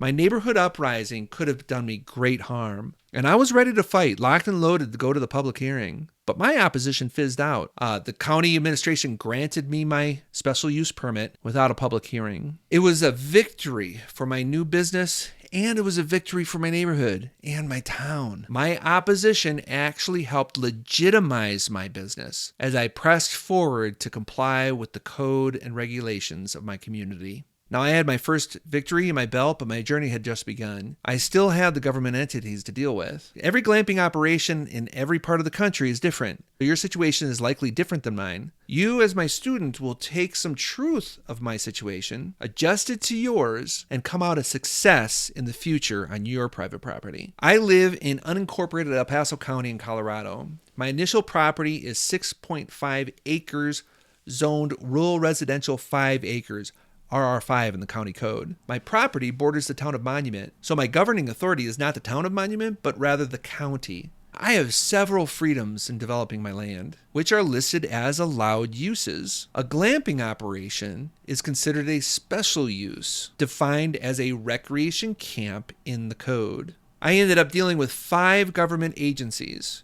My neighborhood uprising could have done me great harm, and I was ready to fight, locked and loaded to go to the public hearing. But my opposition fizzed out. The county administration granted me my special use permit without a public hearing. It was a victory for my new business, and it was a victory for my neighborhood and my town. My opposition actually helped legitimize my business as I pressed forward to comply with the code and regulations of my community. Now, I had my first victory in my belt, but my journey had just begun. I still had the government entities to deal with. Every glamping operation in every part of the country is different. Your situation is likely different than mine. You, as my student, will take some truth of my situation, adjust it to yours, and come out a success in the future on your private property. I live in unincorporated El Paso County in Colorado. My initial property is 6.5 acres, zoned rural residential 5 acres. RR5 in the county code. My property borders the town of Monument, so my governing authority is not the town of Monument, but rather the county. I have several freedoms in developing my land, which are listed as allowed uses. A glamping operation is considered a special use, defined as a recreation camp in the code. I ended up dealing with 5 government agencies: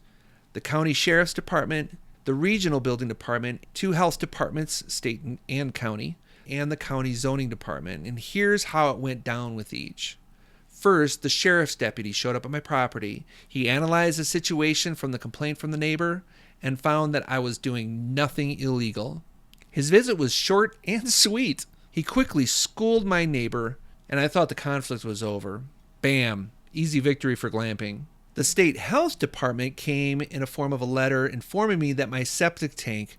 the county sheriff's department, the regional building department, 2 health departments, state and county, and the county zoning department. And here's how it went down with each. First, the sheriff's deputy showed up at my property. He analyzed the situation from the complaint from the neighbor and found that I was doing nothing illegal. His visit was short and sweet. He quickly schooled my neighbor, and I thought the conflict was over. Bam, easy victory for glamping. The state health department came in a form of a letter informing me that my septic tank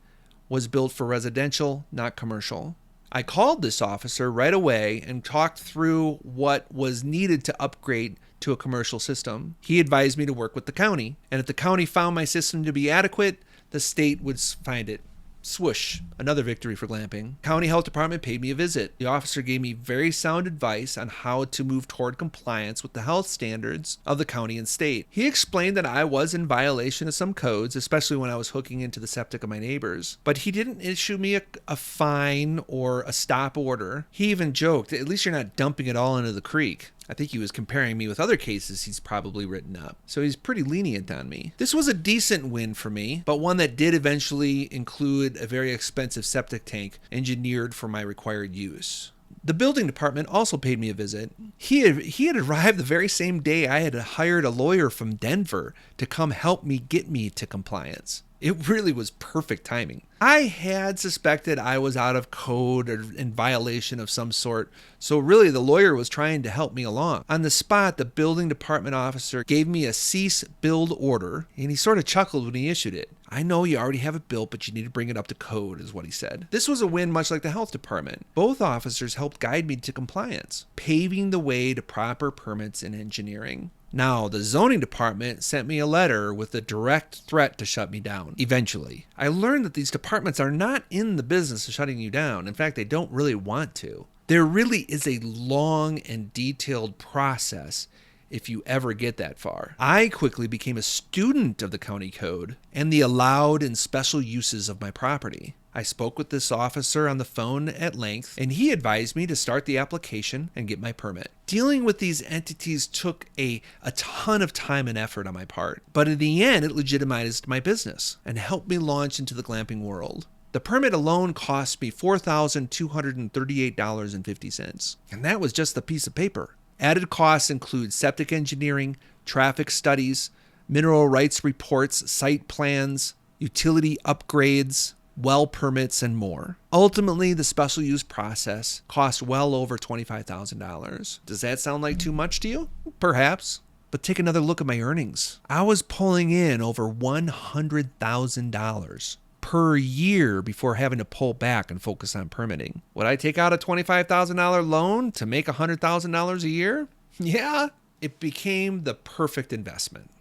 was built for residential, not commercial. I called this officer right away and talked through what was needed to upgrade to a commercial system. He advised me to work with the county, and if the county found my system to be adequate, the state would find it. Swoosh, another victory for glamping. County Health Department paid me a visit. The officer gave me very sound advice on how to move toward compliance with the health standards of the county and state. He explained that I was in violation of some codes, especially when I was hooking into the septic of my neighbors. But he didn't issue me a fine or a stop order. He even joked, at least you're not dumping it all into the creek. I think he was comparing me with other cases he's probably written up. So he's pretty lenient on me. This was a decent win for me, but one that did eventually include a very expensive septic tank engineered for my required use. The building department also paid me a visit. He had arrived the very same day I had hired a lawyer from Denver to come help me get me to compliance. It really was perfect timing. I had suspected I was out of code or in violation of some sort, so really the lawyer was trying to help me along. On the spot, the building department officer gave me a cease build order, and he sort of chuckled when he issued it. I know you already have it built, but you need to bring it up to code, is what he said. This was a win much like the health department. Both officers helped guide me to compliance, paving the way to proper permits and engineering. Now, the zoning department sent me a letter with a direct threat to shut me down, eventually. I learned that these departments are not in the business of shutting you down. In fact, they don't really want to. There really is a long and detailed process if you ever get that far. I quickly became a student of the county code and the allowed and special uses of my property. I spoke with this officer on the phone at length, and he advised me to start the application and get my permit. Dealing with these entities took a ton of time and effort on my part, but in the end, it legitimized my business and helped me launch into the glamping world. The permit alone cost me $4,238.50, and that was just the piece of paper. Added costs include septic engineering, traffic studies, mineral rights reports, site plans, utility upgrades, well permits, and more. Ultimately, the special use process cost well over $25,000. Does that sound like too much to you? Perhaps. But take another look at my earnings. I was pulling in over $100,000 per year before having to pull back and focus on permitting. Would I take out a $25,000 loan to make $100,000 a year? Yeah, it became the perfect investment.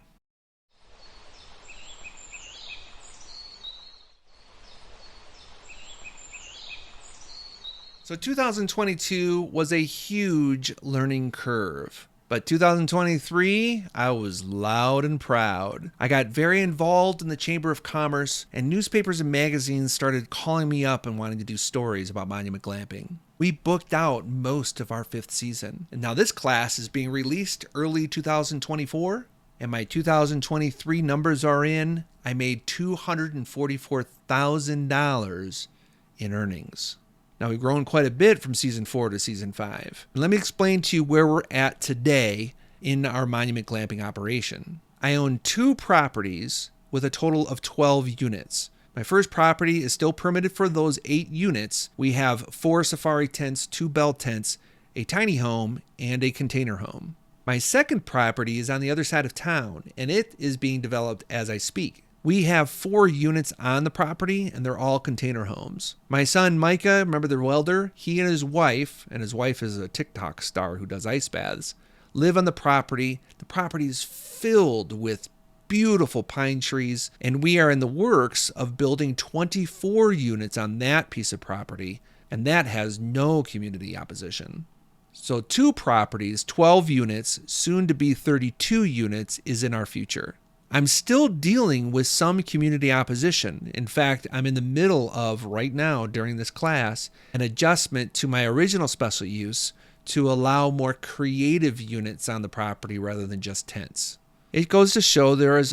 So 2022 was a huge learning curve. But 2023, I was loud and proud. I got very involved in the Chamber of Commerce, and newspapers and magazines started calling me up and wanting to do stories about monument glamping. We booked out most of our 5th season. And now this class is being released early 2024, and my 2023 numbers are in. I made $244,000 in earnings. Now, we've grown quite a bit from season 4 to season 5. Let me explain to you where we're at today in our monument glamping operation. I own 2 properties with a total of 12 units. My first property is still permitted for those 8 units. We have 4 safari tents, 2 bell tents, a tiny home, and a container home. My second property is on the other side of town, and it is being developed as I speak. We have 4 units on the property, and they're all container homes. My son, Micah, remember the welder? He and his wife is a TikTok star who does ice baths, live on the property. The property is filled with beautiful pine trees, and we are in the works of building 24 units on that piece of property, and that has no community opposition. So 2 properties, 12 units, soon to be 32 units, is in our future. I'm still dealing with some community opposition. In fact, I'm in the middle of, right now during this class, an adjustment to my original special use to allow more creative units on the property rather than just tents. It goes to show there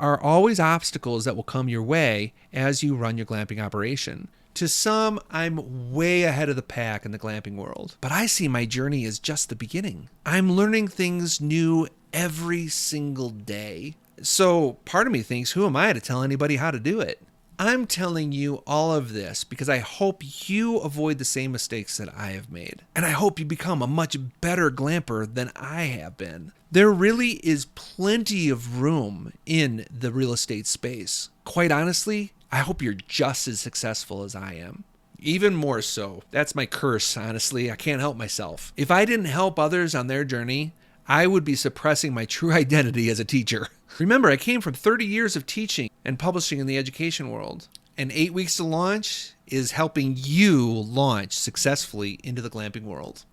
are always obstacles that will come your way as you run your glamping operation. To some, I'm way ahead of the pack in the glamping world, but I see my journey as just the beginning. I'm learning things new every single day. So part of me thinks, who am I to tell anybody how to do it? I'm telling you all of this because I hope you avoid the same mistakes that I have made. And I hope you become a much better glamper than I have been. There really is plenty of room in the real estate space. Quite honestly, I hope you're just as successful as I am. Even more so. That's my curse, honestly. I can't help myself. If I didn't help others on their journey, I would be suppressing my true identity as a teacher. Remember, I came from 30 years of teaching and publishing in the education world. And 8 weeks to launch is helping you launch successfully into the glamping world.